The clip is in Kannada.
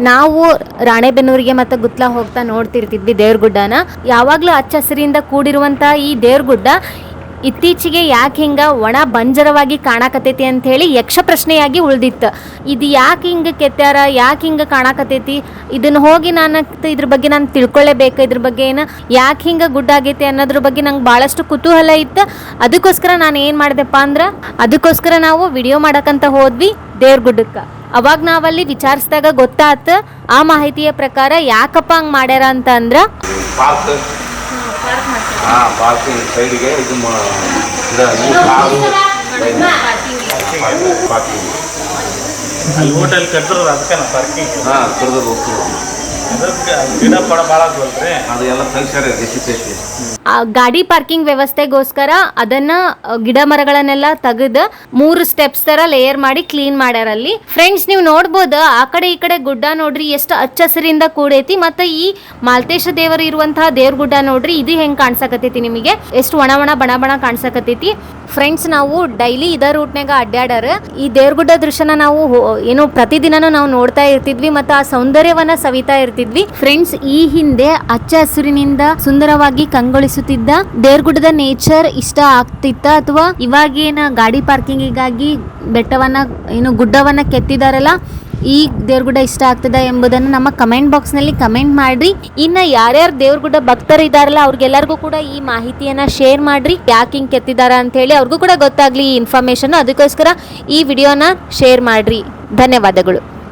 ನಾವು ರಾಣೆಬೆನ್ನೂರಿಗೆ ಮತ್ತು ಗುತ್ಲ ಹೋಗ್ತಾ ನೋಡ್ತಿರ್ತಿದ್ವಿ ದೇವ್ರಗುಡ್ಡನ. ಯಾವಾಗಲೂ ಹಚ್ಚ ಹಸಿರಿಂದ ಕೂಡಿರುವಂಥ ಈ ದೇವ್ರಗುಡ್ಡ ಇತ್ತೀಚೆಗೆ ಯಾಕೆ ಹಿಂಗೆ ಒಣ ಬಂಜರವಾಗಿ ಕಾಣಕತ್ತೈತಿ ಅಂಥೇಳಿ ಯಕ್ಷ ಪ್ರಶ್ನೆಯಾಗಿ ಉಳ್ದಿತ್ತು. ಇದು ಯಾಕೆ ಹಿಂಗೆ ಕೆತ್ತಾರ, ಯಾಕೆ ಹಿಂಗೆ ಕಾಣಕತ್ತೈತಿ, ಇದನ್ನು ಹೋಗಿ ನಾನು ಇದ್ರ ಬಗ್ಗೆ ನಾನು ತಿಳ್ಕೊಳ್ಳೇಬೇಕು, ಇದ್ರ ಬಗ್ಗೆ ಏನು ಯಾಕೆ ಹಿಂಗೆ ಗುಡ್ಡ ಆಗೈತಿ ಅನ್ನೋದ್ರ ಬಗ್ಗೆ ನಂಗೆ ಭಾಳಷ್ಟು ಕುತೂಹಲ ಇತ್ತು. ಅದಕ್ಕೋಸ್ಕರ ನಾನು ಏನು ಮಾಡಿದೆಪ್ಪ ಅಂದ್ರೆ ಅದಕ್ಕೋಸ್ಕರ ನಾವು ವಿಡಿಯೋ ಮಾಡೋಕ್ಕಂತ ಹೋದ್ವಿ ದೇವ್ರಗುಡ್ಡಕ್ಕೆ. ಅವಾಗ ನಾವಲ್ಲಿ ವಿಚಾರಿಸಿದಾಗ ಗೊತ್ತಾಯ್ತು ಆ ಮಾಹಿತಿಯ ಪ್ರಕಾರ ಯಾಕಪ್ಪ ಹಂಗೆ ಮಾಡ್ಯಾರ ಅಂತ ಅಂದ್ರೆ ಪಾರ್ಕಿಂಗ್ ಸೈಡ್ಗೆ ಇದು ಹೋಟೆಲ್ ಕಟ್ಟಿದ್ರು ಅದಕ್ಕೆ ಪಾರ್ಕಿಂಗ್ ಕರೆದ್ರು ಹೋಗ್ತೀವಿ. ಗಿಡ ಪಡ ಭಾಳ ಆಗ್ಬಲ್ರಿ ಅದು ಎಲ್ಲ ಕಲ್ಸ್ಯಾರ ರೆಸಿಪೇಸಿ. ಗಾಡಿ ಪಾರ್ಕಿಂಗ್ ವ್ಯವಸ್ಥೆಗೋಸ್ಕರ ಅದನ್ನ ಗಿಡ ಮರಗಳನ್ನೆಲ್ಲ ತೆಗೆದು 3 ಸ್ಟೆಪ್ಸ್ ತರ ಲೇಯರ್ ಮಾಡಿ ಕ್ಲೀನ್ ಮಾಡ್ಯಾರ ಅಲ್ಲಿ. ಫ್ರೆಂಡ್ಸ್, ನೀವು ನೋಡ್ಬೋದು ಆ ಕಡೆ ಈ ಕಡೆ ಗುಡ್ಡ ನೋಡ್ರಿ ಎಷ್ಟು ಹಚ್ಚ ಹಸಿರಿಂದ ಕೂಡೈತಿ. ಮತ್ತೆ ಈ ಮಾಲ್ತೇಶ ದೇವರು ಇರುವಂತಹ ದೇವ್ರ ಗುಡ್ಡ ನೋಡ್ರಿ, ಇದು ಹೆಂಗ್ ಕಾಣ್ಸಕತ್ತೈತಿ ನಿಮಗೆ, ಎಷ್ಟು ಒಣ ಒಣ ಬಣ ಬಣ ಕಾಣ್ಸಕತ್ತೈತಿ. ಫ್ರೆಂಡ್ಸ್, ನಾವು ಡೈಲಿ ಇದ ರೂಟ್ನಾಗ ಅಡ್ಡಾಡಾರ ಈ ದೇವ್ರಗುಡ್ಡ ದೃಶ್ಯನ ನಾವು ಏನು ಪ್ರತಿದಿನನೂ ನಾವು ನೋಡ್ತಾ ಇರ್ತಿದ್ವಿ ಮತ್ತು ಆ ಸೌಂದರ್ಯವನ್ನ ಸವಿತಾ ಇರ್ತಿದ್ವಿ. ಫ್ರೆಂಡ್ಸ್, ಈ ಹಿಂದೆ ಹಚ್ಚ ಹಸಿರಿನಿಂದ ಸುಂದರವಾಗಿ ಕಂಗೊಳಿಸುತ್ತಿದ್ದ ದೇವ್ರಗುಡ್ಡದ ನೇಚರ್ ಇಷ್ಟ ಆಗ್ತಿತ್ತ ಅಥವಾ ಇವಾಗೇನ ಗಾಡಿ ಪಾರ್ಕಿಂಗಿಗಾಗಿ ಬೆಟ್ಟವನ್ನ ಏನು ಗುಡ್ಡವನ್ನ ಕೆತ್ತಿದಾರಲ್ಲ ಈ ದೇವ್ರಗುಡ್ಡ ಇಷ್ಟ ಆಗ್ತದ ಎಂಬುದನ್ನು ನಮ್ಮ ಕಮೆಂಟ್ ಬಾಕ್ಸ್ ನಲ್ಲಿ ಕಮೆಂಟ್ ಮಾಡ್ರಿ. ಇನ್ನ ಯಾರ್ಯಾರು ದೇವ್ರಗುಡ್ಡ ಭಕ್ತರು ಇದಾರಲ್ಲ ಅವ್ರಿಗೆಲ್ಲರಿಗೂ ಕೂಡ ಈ ಮಾಹಿತಿಯನ್ನ ಶೇರ್ ಮಾಡ್ರಿ, ಯಾಕೆ ಹಿಂಗ್ ಕೆತ್ತಿದಾರ ಅಂತ ಹೇಳಿ ಅವ್ರಿಗೂ ಕೂಡ ಗೊತ್ತಾಗ್ಲಿ ಈ ಇನ್ಫಾರ್ಮೇಶನ್. ಅದಕ್ಕೋಸ್ಕರ ಈ ವಿಡಿಯೋನ ಶೇರ್ ಮಾಡ್ರಿ. ಧನ್ಯವಾದಗಳು.